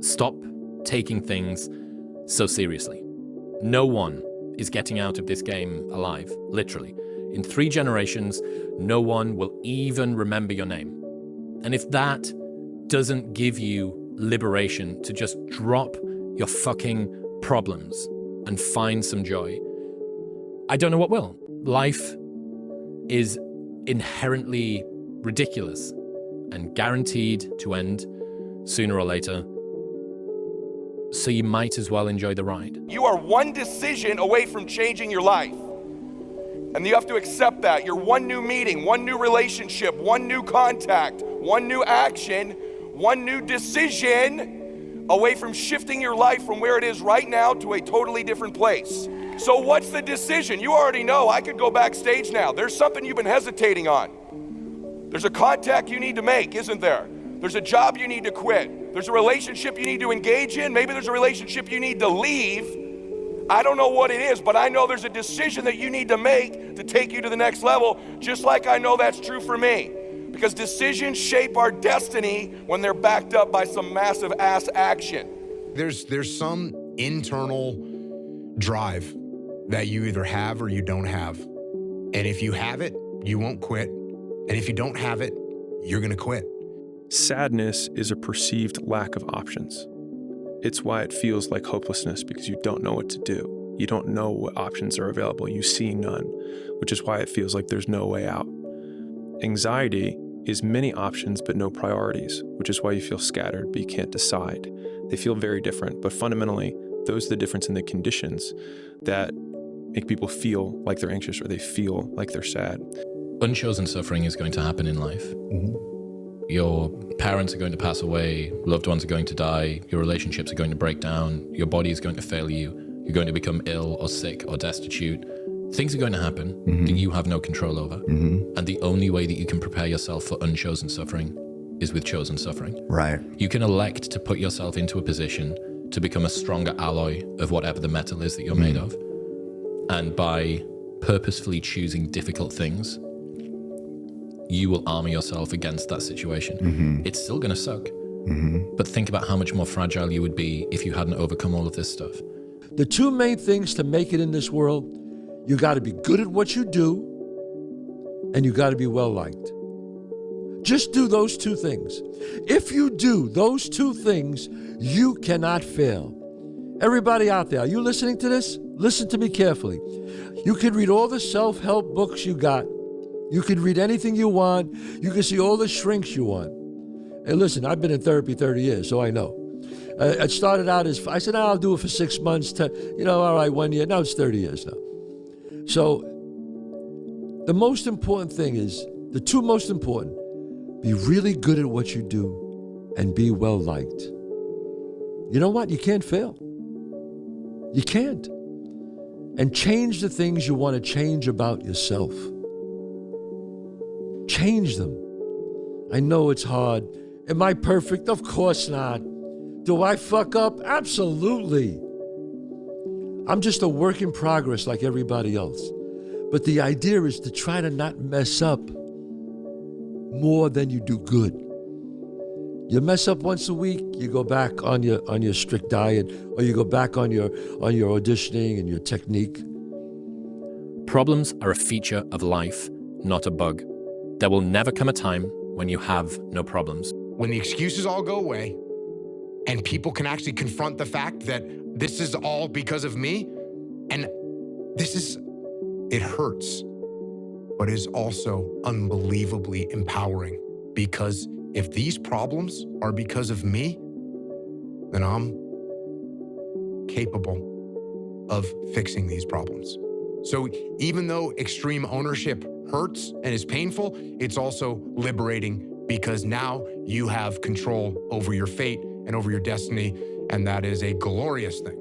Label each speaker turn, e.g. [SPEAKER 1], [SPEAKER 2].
[SPEAKER 1] Stop taking things so seriously. No one is getting out of this game alive, literally. In 3 generations, no one will even remember your name. And if that doesn't give you liberation to just drop your fucking problems and find some joy, I don't know what will. Life is inherently ridiculous and guaranteed to end sooner or later. So you might as well enjoy the ride.
[SPEAKER 2] You are one decision away from changing your life. And you have to accept that. You're one new meeting, one new relationship, one new contact, one new action, one new decision away from shifting your life from where it is right now to a totally different place. So what's the decision? You already know. I could go backstage now. There's something you've been hesitating on. There's a contact you need to make, isn't there? There's a job you need to quit. There's a relationship you need to engage in. Maybe there's a relationship you need to leave. I don't know what it is, but I know there's a decision that you need to make to take you to the next level, just like I know that's true for me. Because decisions shape our destiny when they're backed up by some massive ass action.
[SPEAKER 3] There's some internal drive that you either have or you don't have. And if you have it, you won't quit. And if you don't have it, you're gonna quit.
[SPEAKER 4] Sadness is a perceived lack of options. It's why it feels like hopelessness, because you don't know what to do. You don't know what options are available. You see none, which is why it feels like there's no way out. Anxiety is many options but no priorities, which is why you feel scattered but you can't decide. They feel very different, but fundamentally, those are the difference in the conditions that make people feel like they're anxious or they feel like they're sad.
[SPEAKER 1] Unchosen suffering is going to happen in life.
[SPEAKER 3] Mm-hmm.
[SPEAKER 1] Your parents are going to pass away, loved ones are going to die, your relationships are going to break down, your body is going to fail you, you're going to become ill or sick or destitute. Things are going to happen that you have no control over. And the only way that you can prepare yourself for unchosen suffering is with chosen suffering.
[SPEAKER 5] Right.
[SPEAKER 1] You can elect to put yourself into a position to become a stronger alloy of whatever the metal is that you're made of. And by purposefully choosing difficult things, you will armor yourself against that situation. It's still going to suck. But think about how much more fragile you would be if you hadn't overcome all of this stuff.
[SPEAKER 6] The 2 main things to make it in this world, you got to be good at what you do, and you got to be well liked. Just do those 2 things. If you do those 2 things, you cannot fail. Everybody out there, are you listening to this? Listen to me carefully. You can read all the self-help books you got. You can read anything you want. You can see all the shrinks you want. And listen, I've been in therapy 30 years, so I know. It started out as, I said, I'll do it for 6 months, all right, 1 year. Now it's 30 years now. So the most important thing is, the 2 most important, be really good at what you do and be well liked. You know what? You can't fail. You can't. And change the things you want to change about yourself. Change them. I know it's hard. Am I perfect? Of course not. Do I fuck up? Absolutely. I'm just a work in progress like everybody else. But the idea is to try to not mess up more than you do good. You mess up once a week, you go back on your strict diet, or you go back on your auditioning and your technique.
[SPEAKER 1] Problems are a feature of life, not a bug. There will never come a time when you have no problems.
[SPEAKER 3] When the excuses all go away and people can actually confront the fact that this is all because of me, and it hurts, but is also unbelievably empowering, because if these problems are because of me, then I'm capable of fixing these problems. So even though extreme ownership hurts and is painful, it's also liberating, because now you have control over your fate and over your destiny, and that is a glorious thing.